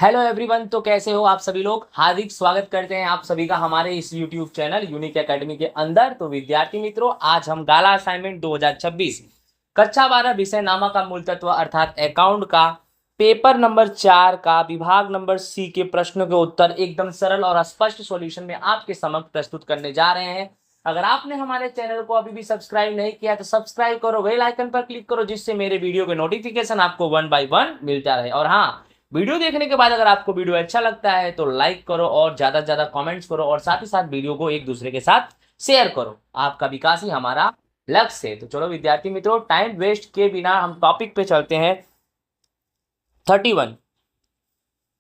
Hello everyone. तो कैसे हो आप सभी लोग। हार्दिक स्वागत करते हैं आप सभी का हमारे इस यूट्यूब चैनल यूनिक एकेडमी के अंदर। तो विद्यार्थी मित्रों, आज हम गाला असाइनमेंट 2026 कक्षा 12 विषय नामा का मूल तत्व अर्थात अकाउंट का पेपर नंबर 4 का विभाग नंबर सी के प्रश्नों के उत्तर एकदम सरल और स्पष्ट सॉल्यूशन में आपके समक्ष प्रस्तुत करने जा रहे हैं। अगर आपने हमारे चैनल को अभी भी सब्सक्राइब नहीं किया तो सब्सक्राइब करो, बेल आइकन पर क्लिक करो, जिससे मेरे वीडियो के नोटिफिकेशन आपको 1 बाय 1 मिलता रहे। और हाँ, वीडियो देखने के बाद अगर आपको वीडियो अच्छा लगता है तो लाइक करो और ज्यादा से ज्यादा कमेंट्स करो और साथ ही साथ वीडियो को एक दूसरे के साथ शेयर करो। आपका विकास ही हमारा लक्ष्य है। तो चलो विद्यार्थी मित्रों, टाइम वेस्ट के बिना हम टॉपिक पे चलते हैं। 31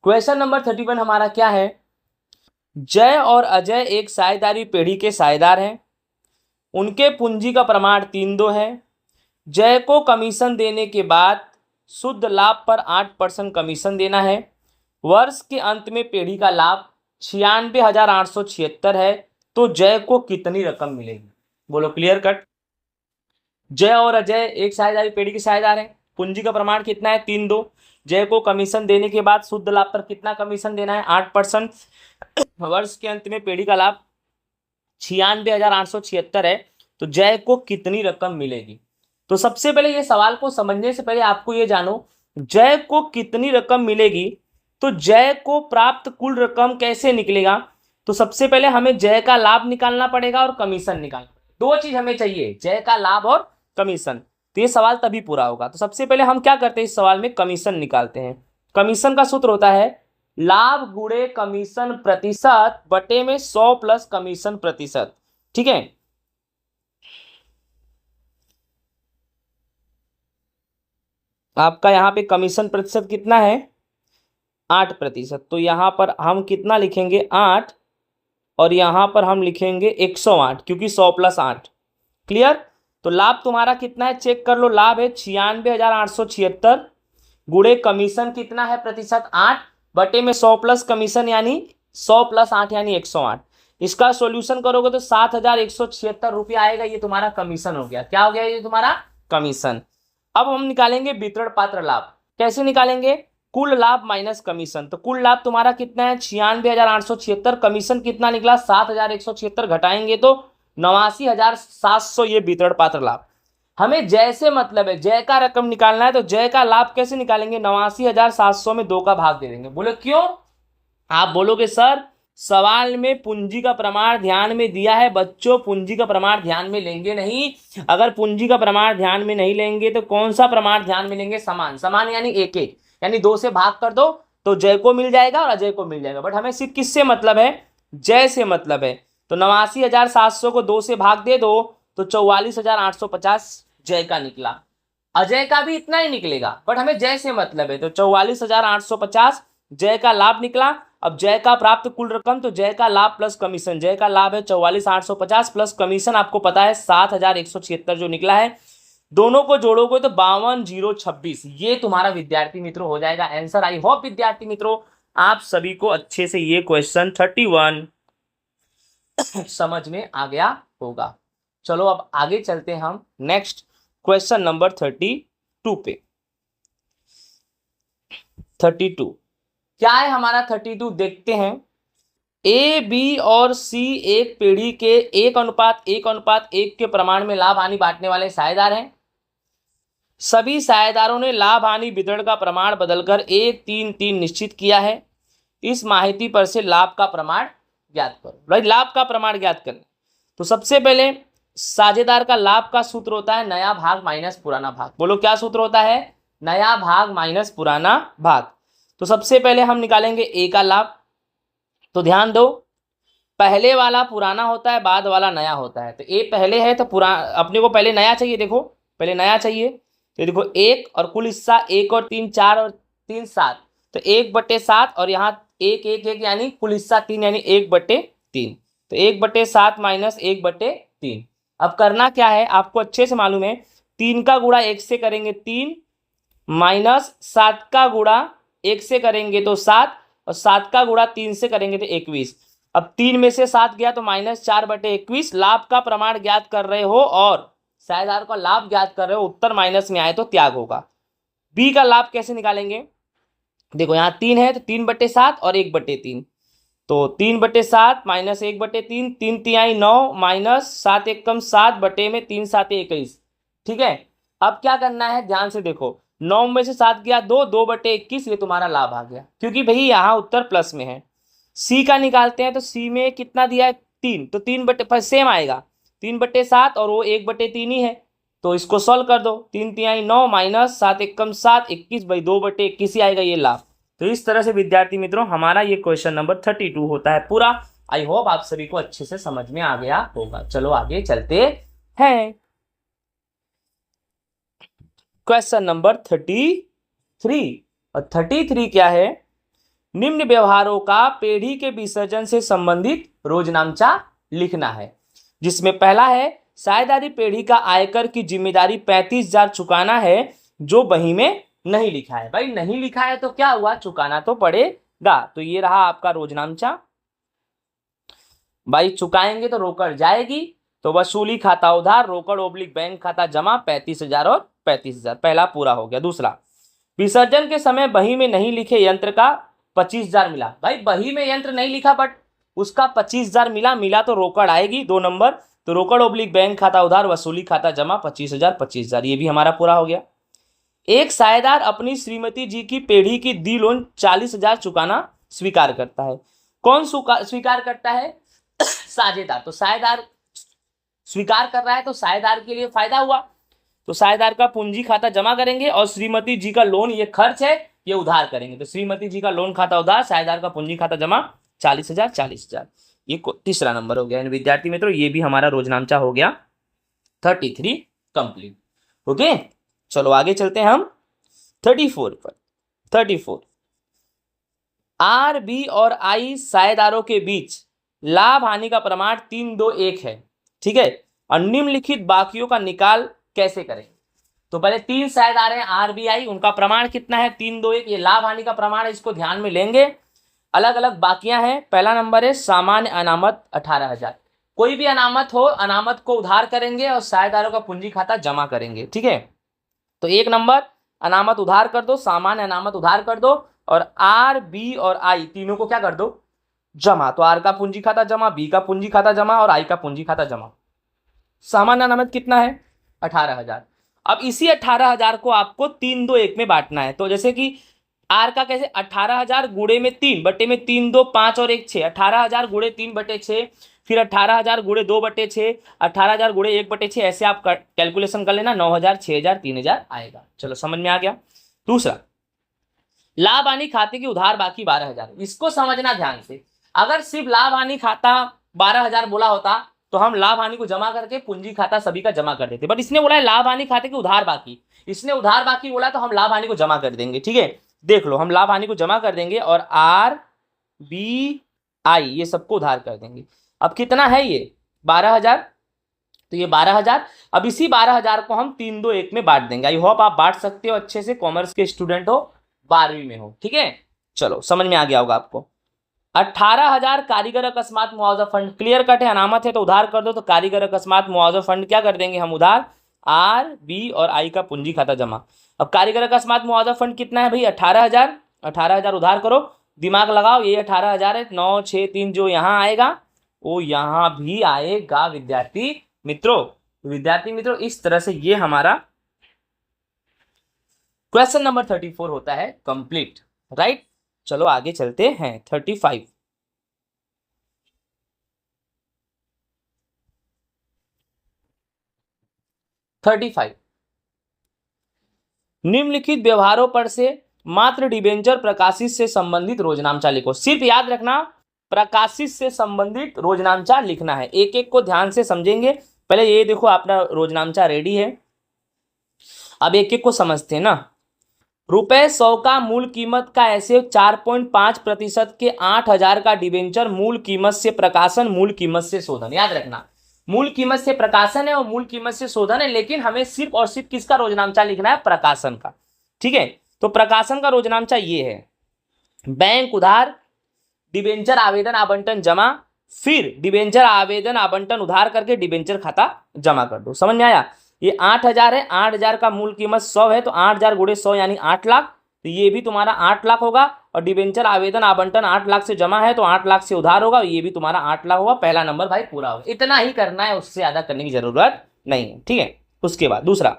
क्वेश्चन नंबर 31 हमारा क्या है। जय और अजय एक साझेदारी पेढ़ी के साझेदार हैं। उनके पूंजी का प्रमाण 3-2 है। जय को कमीशन देने के बाद शुद्ध लाभ पर 8% कमीशन देना है। वर्ष के अंत में पेढ़ी का लाभ 96,876 है। तो जय को कितनी रकम मिलेगी? बोलो क्लियर कट। जय और अजय एक साझेदारी पेढ़ी के साझेदार हैं। पूंजी का प्रमाण कितना है? 3-2। जय को कमीशन देने के बाद शुद्ध लाभ पर कितना कमीशन देना है? 8%। वर्ष के अंत में पेढ़ी का लाभ 96,876 है। तो जय को कितनी रकम मिलेगी? तो सबसे पहले ये सवाल को समझने से पहले आपको ये जानो, जय को कितनी रकम मिलेगी। तो जय को प्राप्त कुल रकम कैसे निकलेगा? तो सबसे पहले हमें जय का लाभ निकालना पड़ेगा और कमीशन निकालना पड़ेगा। दो चीज हमें चाहिए, जय का लाभ और कमीशन। तो ये सवाल तभी पूरा होगा। तो सबसे पहले हम क्या करते हैं, इस सवाल में कमीशन निकालते हैं। कमीशन का सूत्र होता है लाभ गुणे कमीशन प्रतिशत बटे में 100 प्लस कमीशन प्रतिशत। ठीक है। आपका यहाँ पे कमीशन प्रतिशत कितना है? 8%। तो यहाँ पर हम कितना लिखेंगे? 8। और यहाँ पर हम लिखेंगे 108, क्योंकि 100 प्लस 8। क्लियर। तो लाभ तुम्हारा कितना है, चेक कर लो। लाभ है 96,876 गुणे कमीशन कितना है प्रतिशत 8 बटे में 100 प्लस कमीशन यानी 100 प्लस 8 यानी 108। इसका सॉल्यूशन करोगे तो 7,176 रुपया आएगा। ये तुम्हारा कमीशन हो गया। क्या हो गया? ये तुम्हारा कमीशन। अब हम निकालेंगे वितरण पात्र लाभ। कैसे निकालेंगे? कुल लाभ माइनस कमीशन। तो कुल लाभ तुम्हारा कितना है? 96,876। कमीशन कितना निकला? 7,176। घटाएंगे तो 89,700। ये वितरण पात्र लाभ। हमें जय से मतलब है, जय का रकम निकालना है। तो जय का लाभ कैसे निकालेंगे? 89,700 में 2 का भाग दे देंगे। बोले क्यों? आप बोलोगे सर सवाल में पूंजी का प्रमाण ध्यान में दिया है। बच्चों, पूंजी का प्रमाण ध्यान में लेंगे नहीं। अगर पूंजी का प्रमाण ध्यान में नहीं लेंगे तो कौन सा प्रमाण ध्यान में लेंगे? समान। समान यानी एक एक, यानी 2 से भाग कर दो तो जय को मिल जाएगा और अजय को मिल जाएगा। बट हमें सिर्फ किससे मतलब है? जय से मतलब है। तो 89,700 को 2 से भाग दे दो तो 44,850 जय का निकला। अजय का भी इतना ही निकलेगा, बट हमें जय से मतलब है। तो 44,850 जय का लाभ निकला। अब जय का प्राप्त कुल रकम, तो जय का लाभ प्लस कमीशन। जय का लाभ है 44,850 प्लस कमीशन आपको पता है 7,176 जो निकला है। दोनों को जोड़ोगे तो 52,026। ये तुम्हारा विद्यार्थी मित्रों हो जाएगा आंसर। आई होप विद्यार्थी मित्रों आप सभी को अच्छे से ये क्वेश्चन 31 समझ में आ गया होगा। चलो अब आगे चलते हैं हम नेक्स्ट क्वेश्चन नंबर 32 पे। 32 क्या है हमारा? 32 देखते हैं। ए, बी और सी एक पीढ़ी के 1:1:1 के प्रमाण में लाभ हानि बांटने वाले साझेदार हैं। सभी साझेदारों ने लाभ हानि वितरण का प्रमाण बदलकर 1:3:3 निश्चित किया है। इस माहिती पर से लाभ का प्रमाण ज्ञात करो। भाई लाभ का प्रमाण ज्ञात करें तो सबसे पहले साझेदार का लाभ का सूत्र होता है नया भाग माइनस पुराना भाग। बोलो क्या सूत्र होता है? नया भाग माइनस पुराना भाग। तो सबसे पहले हम निकालेंगे ए का लाभ। तो ध्यान दो, पहले वाला पुराना होता है, बाद वाला नया होता है। तो ए पहले है तो अपने को पहले नया चाहिए। देखो पहले नया चाहिए। तो देखो 1 और कुल हिस्सा 1 और 3 4 और 3 7। तो 1/7 और यहाँ 1 1 1 यानी कुल हिस्सा 3 यानी 1/3। तो 1/7 माइनस 1/3। अब करना क्या है आपको अच्छे से मालूम है। 3 का गुणा 1 से करेंगे 3 माइनस 7 का गुणा 1 से करेंगे तो 7 और 7 का गुणा 3 से करेंगे तो 21। अब 3 में से 7 गया तो -4/21। लाभ का प्रमाण ज्ञात कर रहे हो और साझेदार का लाभ ज्ञात कर रहे हो, उत्तर माइनस में आए तो त्याग होगा। बी का लाभ कैसे निकालेंगे? देखो यहाँ 3 है तो 3/7 और 1/3, तो 3/7 माइनस 1/3, 3×3 = 9 माइनस 7×1 = 7 बटे में 3×7 = 21। ठीक है, अब क्या करना है ध्यान से देखो, 9 में से 7 गया 2, 2/21, ये तुम्हारा लाभ आ गया, क्योंकि भाई यहाँ उत्तर प्लस में है। सी का निकालते हैं तो सी में कितना दिया है 3, तो 3 सेम आएगा, 3/7 और वो 1/3 ही है, तो इसको सॉल्व कर दो, 3×3 = 9 माइनस 7×1 = 7, 21/2/21 ही आएगा ये लाभ। तो इस तरह से विद्यार्थी मित्रों हमारा ये क्वेश्चन नंबर 32 होता है पूरा। आई होप आप सभी को अच्छे से समझ में आ गया होगा। चलो आगे चलते हैं, क्वेश्चन नंबर 33। और 33 क्या है, निम्न व्यवहारों का पेढ़ी के विसर्जन से संबंधित रोजनामचा लिखना है, जिसमें पहला है साझेदारी पेढ़ी का आयकर की जिम्मेदारी 35,000 चुकाना है, जो बही में नहीं लिखा है। भाई नहीं लिखा है तो क्या हुआ, चुकाना तो पड़ेगा। तो ये रहा आपका रोजनामचा। भाई चुकाएंगे तो रोकड़ जाएगी, तो वसूली खाता उधार, रोकड़ ओब्लिक बैंक खाता जमा 35,000 और 35,000, पहला पूरा हो गया। दूसरा, विसर्जन के समय बही में नहीं लिखे यंत्र का 25,000 मिला। भाई बही में यंत्र नहीं लिखा बट उसका 25,000 मिला तो रोकड़ आएगी 2 नंबर, तो रोकड़ ओब्लिक बैंक खाता उधार, वसूली खाता जमा 25,000 25,000, ये भी हमारा पूरा हो गया। एक साझेदार अपनी श्रीमती जी की पेढ़ी की दी लोन 40,000 चुकाना स्वीकार करता है। कौन स्वीकार करता है, साझेदार। तो साझेदार स्वीकार कर रहा है तो साझेदार के लिए फायदा हुआ, तो साझेदार का पूंजी खाता जमा करेंगे और श्रीमती जी का लोन, ये खर्च है, ये उधार करेंगे। तो श्रीमती जी का लोन खाता उधार, साझेदार का पूंजी खाता जमा 40,000 40,000, ये तीसरा नंबर हो गया। विद्यार्थी मित्रों ये भी हमारा रोजनामचा हो गया 33 कंप्लीट। ओके, चलो आगे चलते हैं हम 34 पर। 34, आर बी और आई साझेदारों के बीच लाभ हानि का प्रमाण 3, 2, 1 है। ठीक है, और निम्नलिखित बाकियों का निकाल कैसे करें। तो पहले 3 साझेदार हैं आर बी आई, उनका प्रमाण कितना है 3, 2, 1, ये लाभ हानि का प्रमाण है, इसको ध्यान में लेंगे। अलग अलग बाकियां हैं, पहला नंबर है सामान्य अनामत 18,000, कोई भी अनामत हो, अनामत को उधार करेंगे और साझेदारों का पूंजी खाता जमा करेंगे। ठीक है, तो 1 नंबर अनामत उधार कर दो, सामान्य अनामत उधार कर दो, और आर बी और आई तीनों को क्या कर दो, जमा। तो आर का पूंजी खाता जमा, बी का पूंजी खाता जमा और आई का पूंजी खाता जमा। सामान्य अनामत कितना है 18,000। अब इसी 18,000 को आपको 3, 2, 1 में बांटना है। तो जैसे कि आर का कैसे, 18,000 गुणे में 3 बटे में 3, 2, 5 और 1 6, 18,000 गुणे 3/6, फिर 18,000 गुणे 2/6, 18,000 गुणे 1/6, ऐसे आप कैलकुलेशन कर लेना, 9,000 6,000 3,000 आएगा। चलो समझ में आ गया। दूसरा, लाभ हानि खाते की उधार बाकी 12,000, इसको समझना ध्यान से। अगर सिर्फ लाभ हानि खाता 12,000 बोला होता तो हम लाभ हानि को जमा करके पूंजी खाता सभी का जमा कर देते, बट इसने बोला है लाभ हानि खाते की उधार बाकी, इसने उधार बाकी बोला तो हम लाभ हानि को जमा कर देंगे। ठीक है, देख लो, हम लाभ हानि को जमा कर देंगे और आर बी आई ये सबको उधार कर देंगे। अब कितना है ये 12,000, तो ये 12,000। अब इसी 12,000 को हम 3, 2, 1 में बांट देंगे। आई होप आप बांट सकते हो अच्छे से, कॉमर्स के स्टूडेंट हो, 12वीं में हो। ठीक है, चलो समझ में आ गया होगा आपको। 18,000 कारीगर अकस्मात मुआवजा फंड, क्लियर कट है, अनामत है तो उधार कर दो, तो कारीगर अकस्मात मुआवजा फंड क्या कर देंगे हम उधार, आर बी और आई का पूंजी खाता जमा। अब कारीगर अकस्मात मुआवजा फंड कितना है भाई 18,000, 18,000 उधार करो, दिमाग लगाओ, ये 18,000 है, 9 6 3 जो यहाँ आएगा वो यहाँ भी आएगा विद्यार्थी मित्रों। विद्यार्थी मित्रों इस तरह से ये हमारा क्वेश्चन नंबर 34 होता है कंप्लीट, राइट। चलो आगे चलते हैं 35। निम्नलिखित व्यवहारों पर से मात्र डिबेंचर प्रकाशित से संबंधित रोजनामचा लिखो। सिर्फ याद रखना प्रकाशित से संबंधित रोजनामचा लिखना है, एक एक को ध्यान से समझेंगे। पहले ये देखो अपना रोजनामचा रेडी है, अब एक एक को समझते हैं ना। ₹100 का मूल कीमत का ऐसे 4.5% के 8,000 का डिबेंचर मूल कीमत से प्रकाशन, मूल कीमत से शोधन। याद रखना मूल कीमत से प्रकाशन है और मूल कीमत से शोधन है, लेकिन हमें सिर्फ और सिर्फ किसका रोजनामचा लिखना है, प्रकाशन का। ठीक है, तो प्रकाशन का रोजनामचा ये है, बैंक उधार, डिबेंचर आवेदन आवंटन जमा, फिर डिबेंचर आवेदन आवंटन उधार करके डिबेंचर खाता जमा कर दो। समझ में आया। ये 8,000 है, 8,000 का मूल कीमत 100 है, तो 8,000 गुणे 100 यानी 8 लाख, तो ये भी तुम्हारा 8 लाख होगा, और डिबेंचर आवेदन आवंटन 8 लाख से जमा है तो 8 लाख से उधार होगा, ये भी तुम्हारा 8 लाख होगा। पहला नंबर भाई पूरा होगा। इतना ही करना है, उससे ज्यादा करने की जरूरत नहीं है, ठीक है। उसके बाद दूसरा,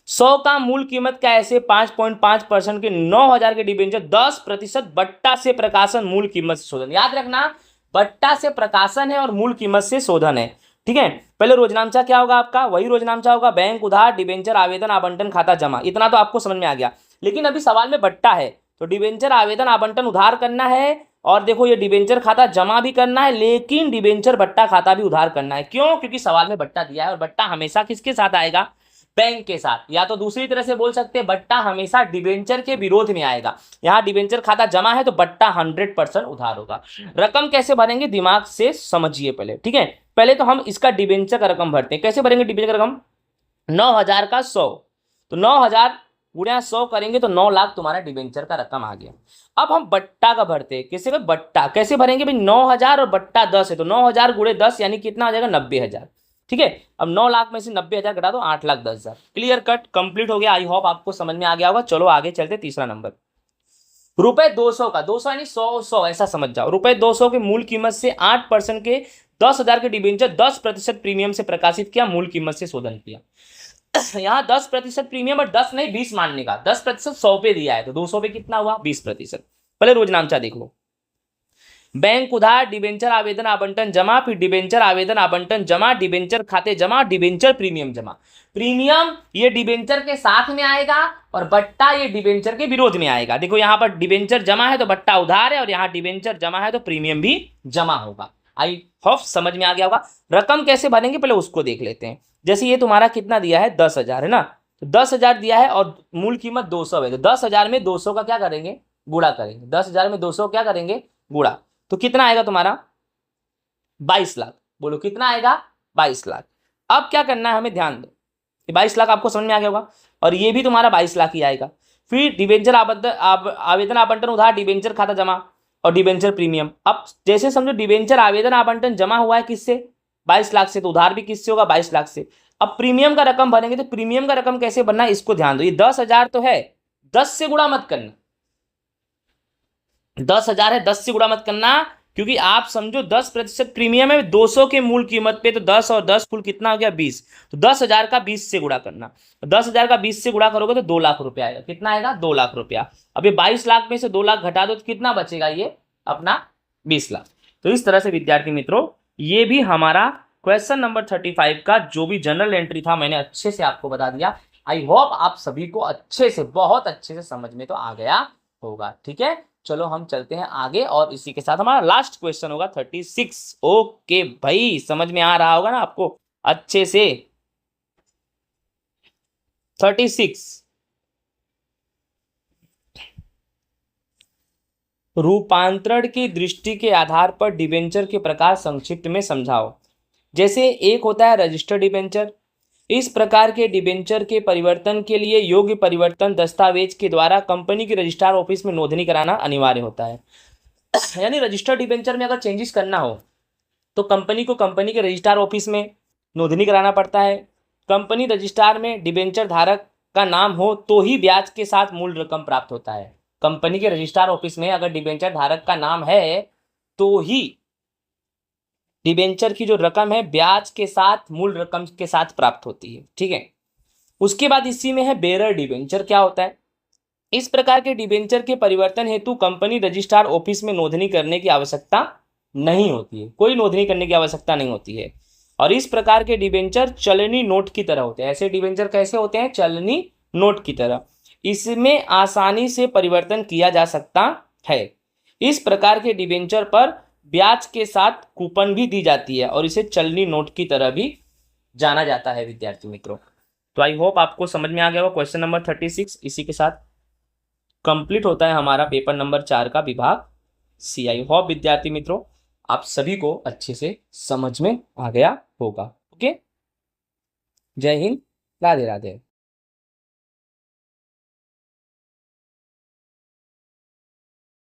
100 का मूल कीमत का ऐसे 5.5% के 9,000 के डिबेंचर 10% बट्टा से प्रकाशन मूल कीमत से शोधन। याद रखना, बट्टा से प्रकाशन है और मूल कीमत से शोधन है, ठीक है। पहले रोजनामचा क्या होगा आपका, वही रोजनामचा होगा, बैंक उधार डिबेंचर आवेदन आवंटन खाता जमा, इतना तो आपको समझ में आ गया। लेकिन अभी सवाल में बट्टा है, तो डिबेंचर आवेदन आवंटन उधार करना है, और देखो ये डिबेंचर खाता जमा भी करना है, लेकिन डिबेंचर बट्टा खाता भी उधार करना है। क्यों? क्योंकि सवाल में बट्टा दिया है, और बट्टा हमेशा किसके साथ आएगा, बैंक के साथ। या तो दूसरी तरह से बोल सकते हैं, बट्टा हमेशा डिबेंचर के विरोध में आएगा। यहां डिबेंचर खाता जमा है तो बट्टा 100% उधार होगा। रकम कैसे भरेंगे, दिमाग से समझिए पहले, ठीक है। पहले तो हम इसका डिबेंचर का रकम भरते हैं। कैसे भरेंगे डिबेंचर का रकम, 9,000 का 100, तो 9,000 गुणा 100 करेंगे तो 9 लाख तुम्हारा डिबेंचर का रकम आ गया। अब हम बट्टा का भरते हैं। कैसे बट्टा कैसे भरेंगे भाई, 9,000 और बट्टा 10 है, तो 9,000 गुणे 10 यानी कितना आ जाएगा, 90,000, ठीक है। अब 9 लाख में से 90,000 घटा दो, 8,10,000। क्लियर कट, कंप्लीट हो गया। आई होप आपको समझ में आ गया होगा। चलो आगे चलते, तीसरा नंबर, रुपए 200 का, 200 यानी 100 ऐसा समझ जाओ। रुपए 200 के मूल कीमत से 8% के 10,000 के डिबेंचर 10% प्रीमियम से प्रकाशित किया, मूल कीमत से शोधन किया। यहाँ 10% प्रीमियम, और 10 नहीं 20 मानने का, 10% 100 पे दिया है, तो 200 पे कितना हुआ, 20%। पहले रोजनामचा देख लो, बैंक उधार डिबेंचर आवेदन आवंटन जमा, फिर डिबेंचर आवेदन आवंटन जमा, डिबेंचर खाते जमा, डिबेंचर प्रीमियम जमा। प्रीमियम ये डिबेंचर के साथ में आएगा, और बट्टा ये डिबेंचर के विरोध में आएगा। देखो यहाँ पर डिबेंचर जमा है तो बट्टा उधार है, और यहाँ डिबेंचर जमा है तो प्रीमियम भी जमा होगा। आई होप समझ में आ गया होगा। रकम कैसे भरेंगे पहले उसको देख लेते हैं। जैसे ये तुम्हारा कितना दिया है, 10,000 है ना, तो 10,000 दिया है और मूल कीमत 200 है, तो 10,000 में 200 का क्या करेंगे, गुणा करेंगे। 10,000 में 200 क्या करेंगे, गुणा, तो कितना आएगा तुम्हारा, 22 लाख। बोलो कितना आएगा, 22 लाख। अब क्या करना है हमें, ध्यान दो, 22 लाख आपको समझ में आ गया होगा, और ये भी तुम्हारा 22 लाख ही आएगा। फिर डिबेंचर आवेदन आवंटन उधार, डिबेंचर खाता जमा, और डिबेंचर प्रीमियम। अब जैसे समझो डिबेंचर आवेदन आवंटन जमा हुआ है किससे, 22 लाख से, तो उधार भी किससे होगा, 22 लाख से। अब प्रीमियम का रकम भरेंगे, तो प्रीमियम का रकम कैसे बनना है इसको ध्यान दो। ये 10,000 तो है, 10 से गुणा मत करना, 10,000 है, 10 से गुणा मत करना, क्योंकि आप समझो 10% प्रीमियम है 200 के मूल कीमत पे, तो 10 और 10 कुल कितना हो गया, 20, तो 10,000 का 20 से गुणा करना। 10,000 का 20 से गुणा करोगे तो 2 लाख रुपया आएगा। कितना आएगा, 2 लाख रुपया। अब ये 22 लाख में से 2 लाख घटा दो तो कितना बचेगा, ये अपना 20 लाख। तो इस तरह से विद्यार्थी मित्रों, ये भी हमारा क्वेश्चन नंबर 35 का जो भी जनरल एंट्री था मैंने अच्छे से आपको बता दिया। आई होप आप सभी को अच्छे से, बहुत अच्छे से समझ में तो आ गया होगा, ठीक है। चलो हम चलते हैं आगे, और इसी के साथ हमारा लास्ट क्वेश्चन होगा 36। ओके भाई, समझ में आ रहा होगा ना आपको अच्छे से। 36, रूपांतरण की दृष्टि के आधार पर डिबेंचर के प्रकार संक्षिप्त में समझाओ। जैसे एक होता है रजिस्टर्ड डिबेंचर। इस प्रकार के डिबेंचर के परिवर्तन के लिए योग्य परिवर्तन दस्तावेज के द्वारा कंपनी के रजिस्ट्रार ऑफिस में नोंदनी कराना अनिवार्य होता है। यानी रजिस्टर्ड डिबेंचर में अगर चेंजेस करना हो तो कंपनी को कंपनी के रजिस्ट्रार ऑफिस में नोंदनी कराना पड़ता है। कंपनी रजिस्ट्रार में डिबेंचर धारक का नाम हो तो ही ब्याज के साथ मूल रकम प्राप्त होता है। कंपनी के रजिस्ट्रार ऑफिस में अगर डिबेंचर धारक का नाम है तो ही डिबेंचर की जो रकम है ब्याज के साथ, मूल रकम के साथ प्राप्त होती है, ठीक है। उसके बाद इसी में है बेरर डिबेंचर। क्या होता है, इस प्रकार के डिबेंचर के परिवर्तन हेतु कंपनी रजिस्ट्रार ऑफिस में नोंदनी करने की आवश्यकता नहीं होती है, कोई नोंदनी करने की आवश्यकता नहीं होती है। और इस प्रकार के डिबेंचर चलनी नोट की तरह होते हैं। ऐसे डिबेंचर कैसे होते हैं, चलनी नोट की तरह। इसमें आसानी से परिवर्तन किया जा सकता है। इस प्रकार के डिबेंचर पर ब्याज के साथ कूपन भी दी जाती है, और इसे चलनी नोट की तरह भी जाना जाता है विद्यार्थी मित्रों। तो आई होप आपको समझ में आ गया होगा क्वेश्चन नंबर 36। इसी के साथ कंप्लीट होता है हमारा पेपर नंबर 4 का विभाग सी। आई होप विद्यार्थी मित्रों आप सभी को अच्छे से समझ में आ गया होगा। ओके, जय हिंद, राधे राधे।